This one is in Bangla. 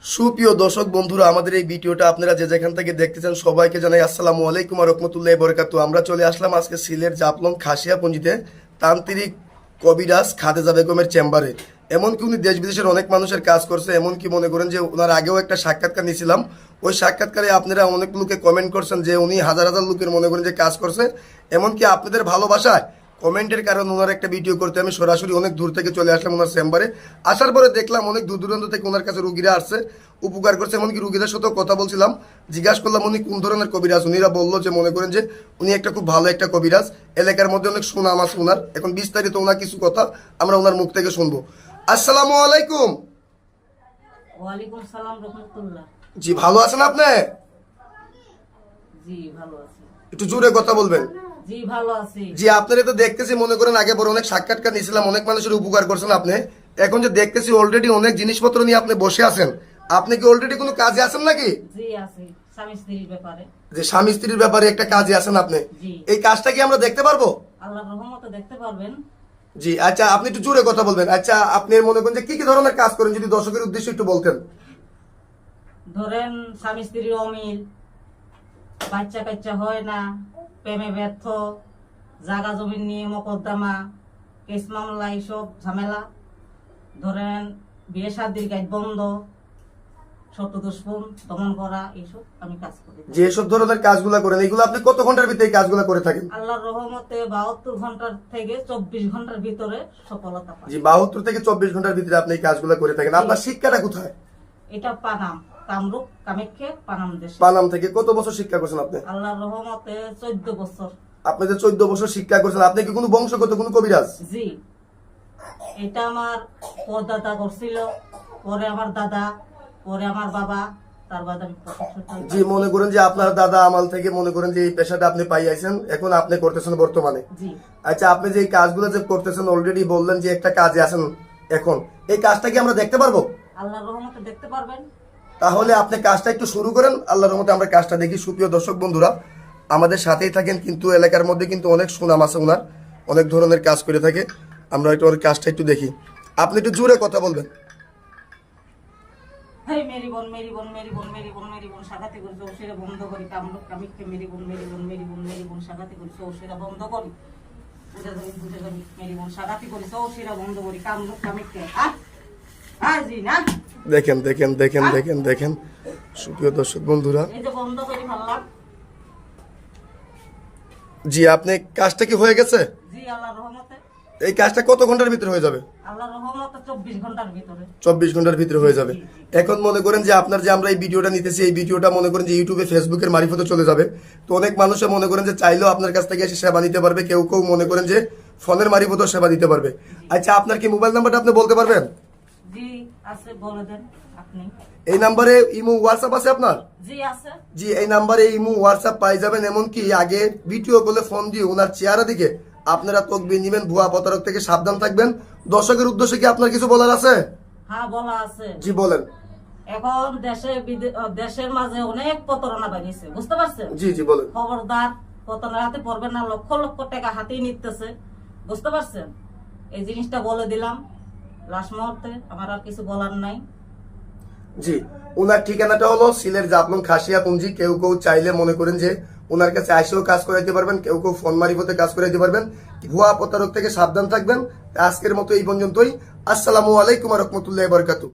সুপ্রিয় দর্শক বন্ধুরা, আমাদের এই ভিডিওটা আপনারা যে যেখান থেকে দেখতেছেন সবাইকে জানাই আসসালামু আলাইকুম ওয়া রাহমাতুল্লাহি ওয়া বারাকাতুহু। আমরা চলে আসলাম আজকে সিলেট জাফলং খাসিয়াপুঞ্জিতে তান্ত্রিক কবিরাজ খাদেজা বেগমের চেম্বারে। এমনকি উনি দেশ বিদেশের অনেক মানুষের কাজ করছে, এমনকি মনে করেন যে ওনার আগেও একটা সাক্ষাৎকার নিয়েছিলাম। ওই সাক্ষাৎকারে আপনারা অনেক লোকে কমেন্ট করছেন যে উনি হাজার হাজার লোকের মনে করেন যে কাজ করছে। এমনকি আপনাদের ভালোবাসায় কমেন্টের কারণে ওনার একটা ভিডিও করতে আমি সরাসরি অনেক দূর থেকে চলে আসলাম ওনার চেম্বারে। আসার পরে দেখলাম অনেক দূর দূরান্ত থেকে ওনার কাছে রুগীরা আসছে, উপকার করছে। এমনকি রুগীদের সাথেও কথা বলছিলাম, জিজ্ঞাসা করলাম উনি কোন ধরনের কবিরাজ। উনিরা বললো যে মনে করেন যে উনি একটা খুব ভালো একটা কবিরাজ, এলাকার মধ্যে অনেক সুনাম আছে ওনার। এখন বিস্তারিত ওনার কিছু কথা আমরা ওনার মুখ থেকে শুনবো। আসসালামু আলাইকুম। ওয়ালাইকুম সালাম রাহমাতুল্লাহ। জি, ভালো আছেন আপনি? জি ভালো আছি। একটু জোরে কথা বলবেন। জি ভালো আছি। জি, আপনারা তো দেখতেছি মনে করেন আগে বড় অনেক সাক্ষাৎকার নিয়েছিলাম, অনেক মানুষের উপকার করছেন আপনি। এখন যে দেখতেছি অলরেডি অনেক জিনিসপত্র নিয়ে আপনি বসে আছেন, আপনি কি অলরেডি কোনো কাজে আছেন নাকি? জি আছি, স্বামী স্ত্রীর ব্যাপারে। যে স্বামী স্ত্রীর ব্যাপারে একটা কাজে আছেন আপনি, জি। এই কাজটা কি আমরা দেখতে পারবো? আল্লাহর রহমতে দেখতে পারবেন। জি আচ্ছা, আপনি একটু জোরে কথা বলবেন। আচ্ছা, আপনি মনে করেন যে কি কি ধরনের কাজ করেন যদি দর্শকের উদ্দেশ্যে একটু বলতেন। ধরেন স্বামী স্ত্রীর অমিল, বাচ্চা কাচ্চা হয় না, প্রেমে ব্যর্থ, জাগা জমিন নিয়ে মকদ্দমা, কেস মামলা, এইসব ঝামেলা। ধরেন বিয়ে শাদির গাইড বন্ধ, ছোট দুশ্মন দমন করা, এইসব আমি কাজ করি। যে এসব ধরনের কাজগুলো করেন, এগুলো আপনি কত ঘন্টার ভিতরে এই কাজগুলো করে থাকেন? আল্লাহর রহমতে 72 ঘন্টার থেকে 24 ঘন্টার ভিতরে সফলতা পাই। জি, 72 থেকে 24 ঘন্টার ভিতরে আপনি এই কাজগুলো করে থাকেন। আপনার শিক্ষাটা কোথায়? এটা পানাম, কামরূপ কামাখ্যা পানাম দেশে। পানাম থেকে। কত বছর শিক্ষা করছেন আপনি? আল্লাহর রহমতে 14 বছর। আপনি যে 14 বছর শিক্ষা করছেন, আপনি কি কোনো বংশগত কোনো কবিরাজ? জি, এটা আমার পরদাদা করছিল, পরে আমার দাদা, পরে আমার বাবা, তার বাদে আমি প্রশাসন। জি, মনে করেন যে আপনার দাদা আমাল থেকে মনে করেন যে এই পেশাটা আপনি পাই আছেন, এখন আপনি করতেছেন বর্তমানে। জি। আচ্ছা, আপনি যে এই কাজগুলো যে করতেছেন অলরেডি বললেন যে একটা কাজে আছেন, এখন এই কাজটা কি আমরা দেখতে পারবো? আল্লাহর রহমতে দেখতে পারবেন। তাহলে আপনি কাজটা একটু শুরু করেন, আল্লাহর রহমতে আমরা কাজটা দেখি। সুপ্রিয় দর্শক বন্ধুরা, আমাদের সাথেই থাকেন, কিন্তু এলাকার মধ্যে কিন্তু অনেক সুনাম আছে ওনার, অনেক ধরনের কাজ করে থাকে। আমরা একটু ওর কাজটা একটু দেখি। আপনি একটু জোরে কথা বলবেন। হেই মেরি বোন, মেরি বোন, মেরি বোন, মেরি বোন, মেরি বোন, সাগাতে করি চৌশিরা বন্ধ করি, কামরূপ কামাখ্যা মেরি বোন, মেরি বোন, মেরি বোন, মেরি বোন, সাগাতে করি চৌশিরা বন্ধ করি, বুঝে যাবি মেরি বোন, সাগাতে করি চৌশিরা বন্ধ করি, কামরূপ কামাখ্যা। জি না, দেখেন দেখেন দেখেন দেখেন দেখেন সুপ্রিয় দর্শক বন্ধুরা, এই যে বন্ধ করি ফেললাম। জি, আপনি কাজটা কি হয়ে গেছে? জি আল্লাহর রহমতে। এই কাজটা কত ঘন্টার ভিতরে হয়ে যাবে? আল্লাহর রহমতে 24 ঘন্টার ভিতরে। 24 ঘন্টার ভিতরে হয়ে যাবে। এখন মনে করেন যে আপনার যে আমরা এই ভিডিওটা নিতেছি, এই ভিডিওটা মনে করেন যে ইউটিউবে ফেসবুকের মারিফতে চলে যাবে। তো অনেক মানুষে মনে করেন যে চাইলেও আপনার কাছ থেকে এসে সেবা নিতে পারবে, কেউ কেউ মনে করেন যে ফোনের মারিফতেও সেবা দিতে পারবে। আচ্ছা, আপনার কি মোবাইল নাম্বারটা আপনি বলতে পারবেন? জি আছে, বলে দেন আপনি। এই নাম্বারে ইমো হোয়াটসঅ্যাপ আছে আপনার? জি আছে। জি, এই নাম্বারে ইমো হোয়াটসঅ্যাপ পাই যাবেন। এমনকি আগে ভিডিও কলে ফোন দিয়ে ওনার চেহারা দিকে আপনারা তকবির নিবেন, ভুয়া প্রতারক থেকে সাবধান থাকবেন। দর্শকের উদ্দেশ্যে কি আপনার কিছু বলার আছে? হ্যাঁ বলা আছে। জি বলেন। এখন দেশের মাঝে অনেক প্রতারণা বাড়িয়েছে, বুঝতে পারছেন? জি জি বলেন। খবরদার প্রতারণার হাতে পড়বেন না, লক্ষ লক্ষ টাকা হাতেই নিতেছে, বুঝতে পারছেন? এই জিনিসটা বলে দিলাম লাস্ট মুহূর্তে, আমার আর কিছু বলার নাই। জি, ওনার ঠিকানাটা হলো সিলেট জাফলং খাসিয়াপুঞ্জি। কেউ কেউ চাইলে মনে করেন যে ওনার কাছে আসেও কাজ করাইতে পারবেন, কেউ কেউ ফোন মারিফতে কাজ করাইতে পারবেন। ভুয়া প্রতারক থেকে সাবধান থাকবেন। আজকের মতো এই পর্যন্তই। আসসালামু আলাইকুম ওয়া রাহমাতুল্লাহি ওয়া বারাকাতুহু।